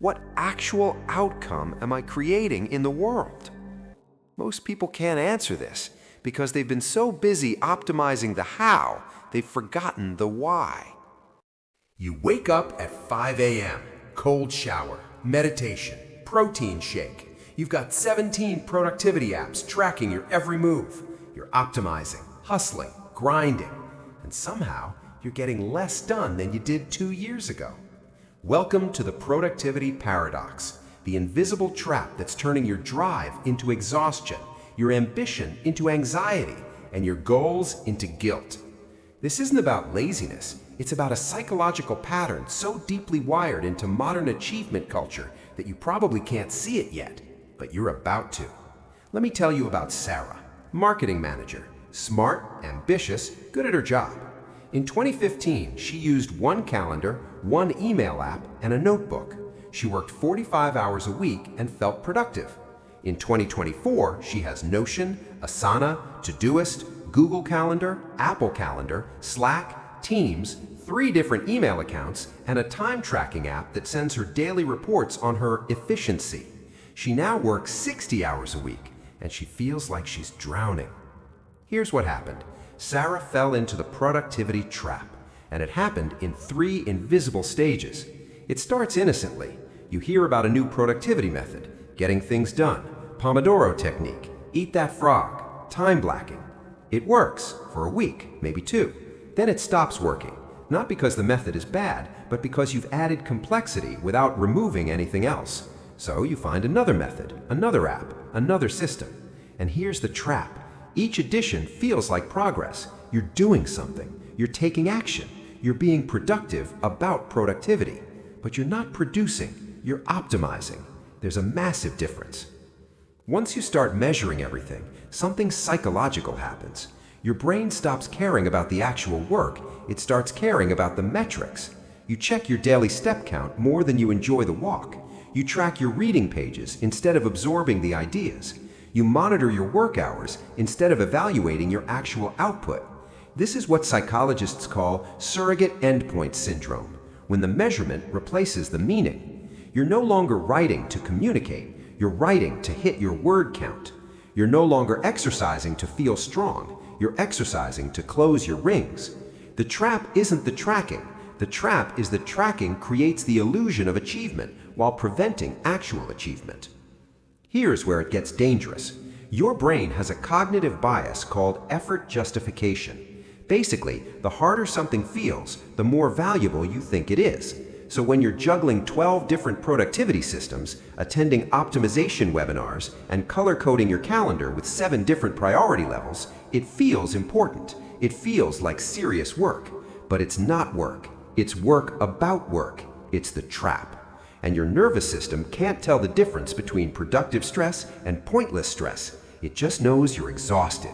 What actual outcome am I creating in the world? Most people can't answer this because they've been so busy optimizing the how, they've forgotten the why. You wake up at 5 a.m., cold shower, meditation, protein shake. You've got 17 productivity apps tracking your every move. You're optimizing, hustling, grinding, and somehow you're getting less done than you did 2 years ago. Welcome to the productivity paradox, the invisible trap that's turning your drive into exhaustion, your ambition into anxiety, and your goals into guilt. This isn't about laziness, it's about a psychological pattern so deeply wired into modern achievement culture that you probably can't see it yet, but you're about to. Let me tell you about Sarah, marketing manager, smart, ambitious, good at her job. In 2015, she used one calendar, one email app, and a notebook. She worked 45 hours a week and felt productive. In 2024, she has Notion, Asana, Todoist, Google Calendar, Apple Calendar, Slack, Teams, 3 different email accounts, and a time tracking app that sends her daily reports on her efficiency. She now works 60 hours a week, and she feels like she's drowning. Here's what happened. Sarah fell into the productivity trap, and it happened in 3 invisible stages. It starts innocently. You hear about a new productivity method, getting things done, Pomodoro technique, eat that frog, time blocking. It works for a week, maybe 2. Then it stops working, not because the method is bad, but because you've added complexity without removing anything else. So you find another method, another app, another system. And here's the trap. Each addition feels like progress. You're doing something. You're taking action. You're being productive about productivity. But you're not producing. You're optimizing. There's a massive difference. Once you start measuring everything, something psychological happens. Your brain stops caring about the actual work. It starts caring about the metrics. You check your daily step count more than you enjoy the walk. You track your reading pages instead of absorbing the ideas. You monitor your work hours instead of evaluating your actual output. This is what psychologists call surrogate endpoint syndrome, when the measurement replaces the meaning. You're no longer writing to communicate, you're writing to hit your word count. You're no longer exercising to feel strong, you're exercising to close your rings. The trap isn't the tracking. The trap is that tracking creates the illusion of achievement while preventing actual achievement. Here's where it gets dangerous. Your brain has a cognitive bias called effort justification. Basically, the harder something feels, the more valuable you think it is. So when you're juggling 12 different productivity systems, attending optimization webinars, and color-coding your calendar with 7 different priority levels, it feels important. It feels like serious work. But it's not work. It's work about work. It's the trap. And your nervous system can't tell the difference between productive stress and pointless stress. It just knows you're exhausted.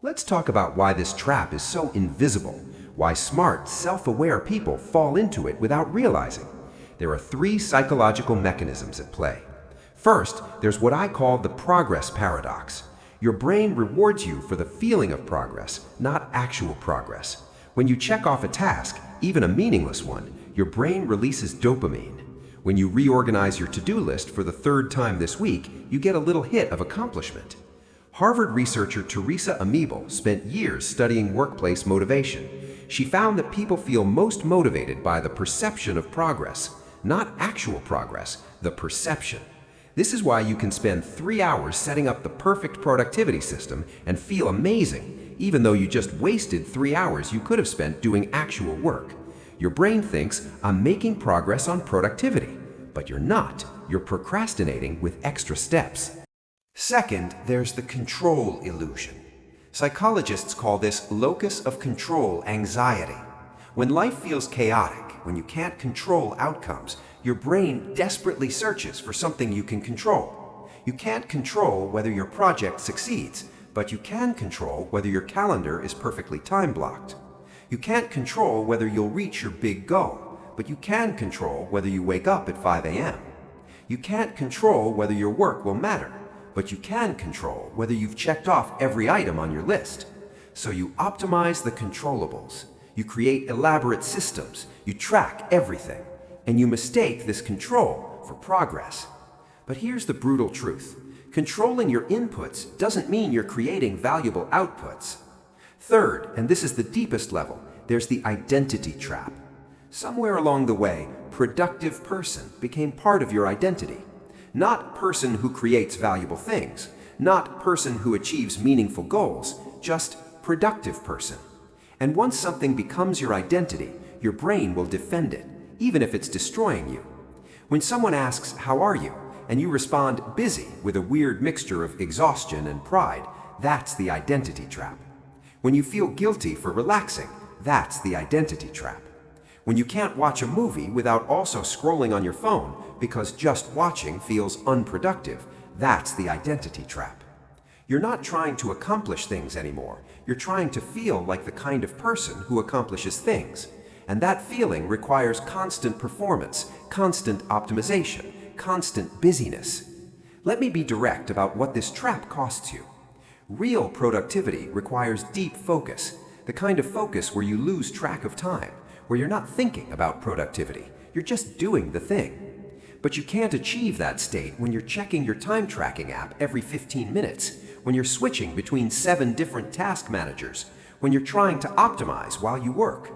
Let's talk about why this trap is so invisible, why smart, self-aware people fall into it without realizing. There are 3 psychological mechanisms at play. First, there's what I call the progress paradox. Your brain rewards you for the feeling of progress, not actual progress. When you check off a task, even a meaningless one, your brain releases dopamine. When you reorganize your to-do list for the 3rd time this week, you get a little hit of accomplishment. Harvard researcher Teresa Amebel spent years studying workplace motivation. She found that people feel most motivated by the perception of progress, not actual progress, the perception. This is why you can spend 3 hours setting up the perfect productivity system and feel amazing, even though you just wasted 3 hours you could have spent doing actual work. Your brain thinks, I'm making progress on productivity, but you're not. You're procrastinating with extra steps. Second, there's the control illusion. Psychologists call this locus of control anxiety. When life feels chaotic, when you can't control outcomes, your brain desperately searches for something you can control. You can't control whether your project succeeds, but you can control whether your calendar is perfectly time-blocked. You can't control whether you'll reach your big goal, but you can control whether you wake up at 5 a.m. You can't control whether your work will matter, but you can control whether you've checked off every item on your list. So you optimize the controllables. You create elaborate systems. You track everything. and you mistake this control for progress. But here's the brutal truth. Controlling your inputs doesn't mean you're creating valuable outputs. Third, and this is the deepest level, there's the identity trap. Somewhere along the way, productive person became part of your identity. Not person who creates valuable things, not person who achieves meaningful goals, just productive person. And once something becomes your identity, your brain will defend it, even if it's destroying you. When someone asks, "How are you?" and you respond, "Busy," with a weird mixture of exhaustion and pride, that's the identity trap. When you feel guilty for relaxing, that's the identity trap. When you can't watch a movie without also scrolling on your phone because just watching feels unproductive, that's the identity trap. You're not trying to accomplish things anymore. You're trying to feel like the kind of person who accomplishes things. And that feeling requires constant performance, constant optimization, constant busyness. Let me be direct about what this trap costs you. Real productivity requires deep focus, the kind of focus where you lose track of time, where you're not thinking about productivity, you're just doing the thing. But you can't achieve that state when you're checking your time tracking app every 15 minutes, when you're switching between 7 different task managers, when you're trying to optimize while you work.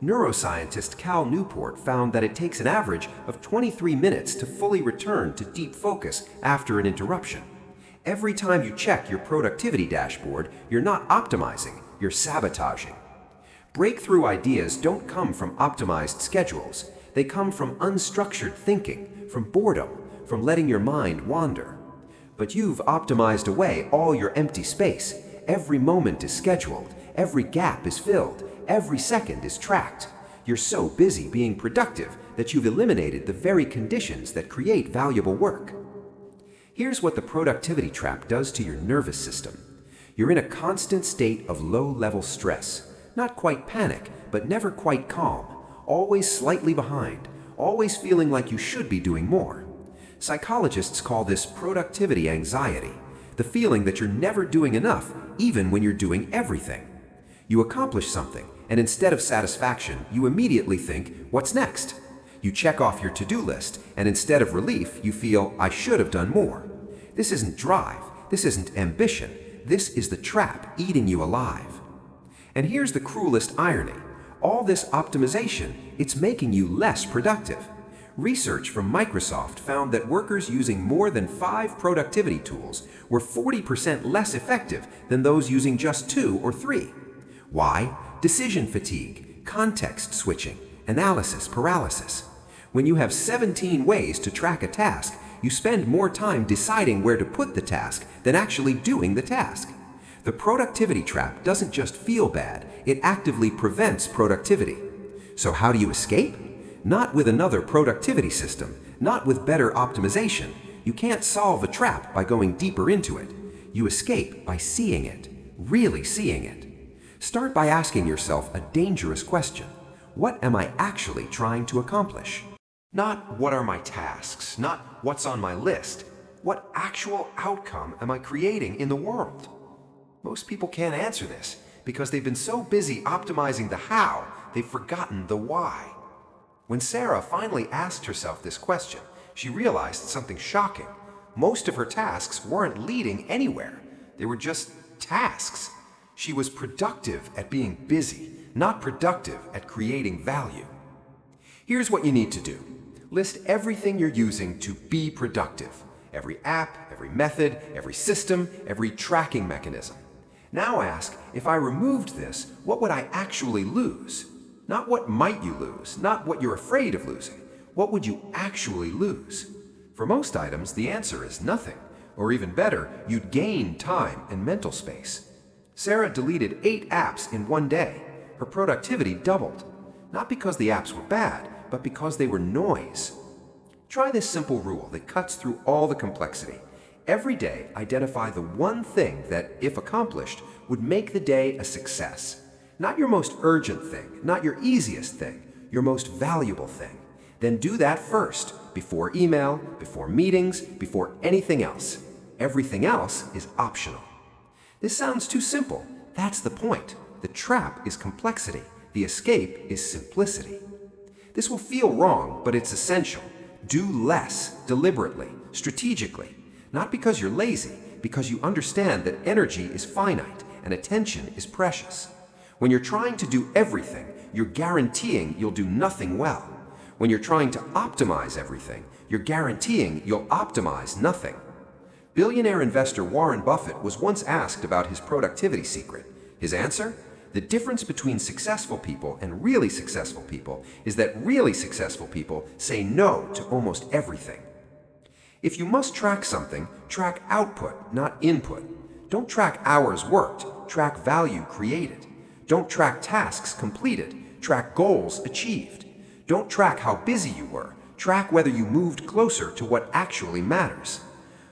Neuroscientist Cal Newport found that it takes an average of 23 minutes to fully return to deep focus after an interruption. Every time you check your productivity dashboard, you're not optimizing, you're sabotaging. Breakthrough ideas don't come from optimized schedules. They come from unstructured thinking, from boredom, from letting your mind wander. But you've optimized away all your empty space. Every moment is scheduled, every gap is filled, every second is tracked. You're so busy being productive that you've eliminated the very conditions that create valuable work. Here's what the productivity trap does to your nervous system. You're in a constant state of low-level stress. Not quite panic, but never quite calm. Always slightly behind. Always feeling like you should be doing more. Psychologists call this productivity anxiety. The feeling that you're never doing enough, even when you're doing everything. You accomplish something, and instead of satisfaction, you immediately think, "What's next?" You check off your to-do list, and instead of relief, you feel, "I should have done more." This isn't drive. This isn't ambition. This is the trap eating you alive. And here's the cruelest irony. All this optimization, it's making you less productive. Research from Microsoft found that workers using more than 5 productivity tools were 40% less effective than those using just 2 or 3. Why? Decision fatigue, context switching, analysis paralysis. When you have 17 ways to track a task, you spend more time deciding where to put the task than actually doing the task. The productivity trap doesn't just feel bad, it actively prevents productivity. So how do you escape? Not with another productivity system, not with better optimization. You can't solve a trap by going deeper into it. You escape by seeing it, really seeing it. Start by asking yourself a dangerous question. What am I actually trying to accomplish? Not what are my tasks, not what's on my list. What actual outcome am I creating in the world? Most people can't answer this because they've been so busy optimizing the how, they've forgotten the why. When Sarah finally asked herself this question, she realized something shocking. Most of her tasks weren't leading anywhere. They were just tasks. She was productive at being busy, not productive at creating value. Here's what you need to do. List everything you're using to be productive. Every app, every method, every system, every tracking mechanism. Now ask, if I removed this, what would I actually lose? Not what might you lose, not what you're afraid of losing. What would you actually lose? For most items, the answer is nothing. Or even better, you'd gain time and mental space. Sarah deleted 8 apps in one day. Her productivity doubled. Not because the apps were bad, but because they were noise. Try this simple rule that cuts through all the complexity. Every day, identify the one thing that, if accomplished, would make the day a success. Not your most urgent thing, not your easiest thing, your most valuable thing. Then do that first, before email, before meetings, before anything else. Everything else is optional. This sounds too simple. That's the point. The trap is complexity. The escape is simplicity. This will feel wrong, but it's essential. Do less, deliberately, strategically. Not because you're lazy, because you understand that energy is finite and attention is precious. When you're trying to do everything, you're guaranteeing you'll do nothing well. When you're trying to optimize everything, you're guaranteeing you'll optimize nothing. Billionaire investor Warren Buffett was once asked about his productivity secret. His answer? The difference between successful people and really successful people is that really successful people say no to almost everything. If you must track something, track output, not input. Don't track hours worked, track value created. Don't track tasks completed, track goals achieved. Don't track how busy you were, track whether you moved closer to what actually matters.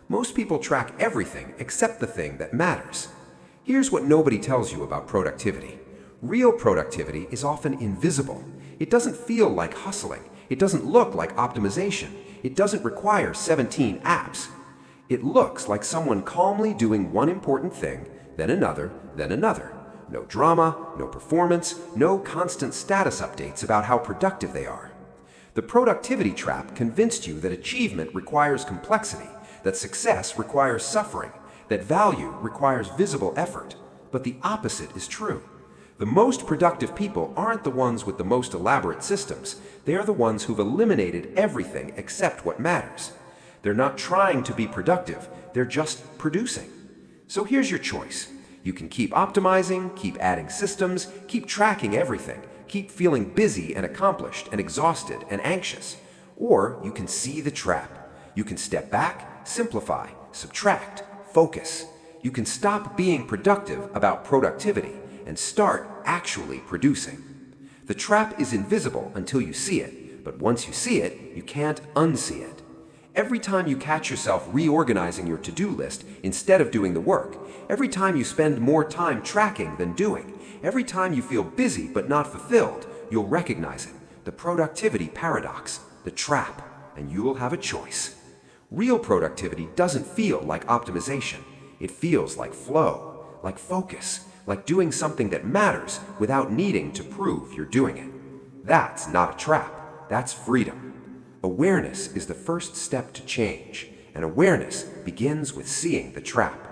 Most people track everything except the thing that matters. Here's what nobody tells you about productivity. Real productivity is often invisible. It doesn't feel like hustling. It doesn't look like optimization. It doesn't require 17 apps. It looks like someone calmly doing one important thing, then another, then another. No drama, no performance, no constant status updates about how productive they are. The productivity trap convinced you that achievement requires complexity, that success requires suffering, that value requires visible effort. But the opposite is true. The most productive people aren't the ones with the most elaborate systems. They are the ones who've eliminated everything except what matters. They're not trying to be productive, they're just producing. So here's your choice. You can keep optimizing, keep adding systems, keep tracking everything, keep feeling busy and accomplished and exhausted and anxious. Or you can see the trap. You can step back, simplify, subtract, focus. You can stop being productive about productivity and start actually producing. The trap is invisible until you see it, but once you see it, you can't unsee it. Every time you catch yourself reorganizing your to-do list instead of doing the work, every time you spend more time tracking than doing, every time you feel busy but not fulfilled, you'll recognize it, the productivity paradox, the trap, and you will have a choice. Real productivity doesn't feel like optimization. It feels like flow, like focus, like doing something that matters without needing to prove you're doing it. That's not a trap. That's freedom. Awareness is the first step to change, and awareness begins with seeing the trap.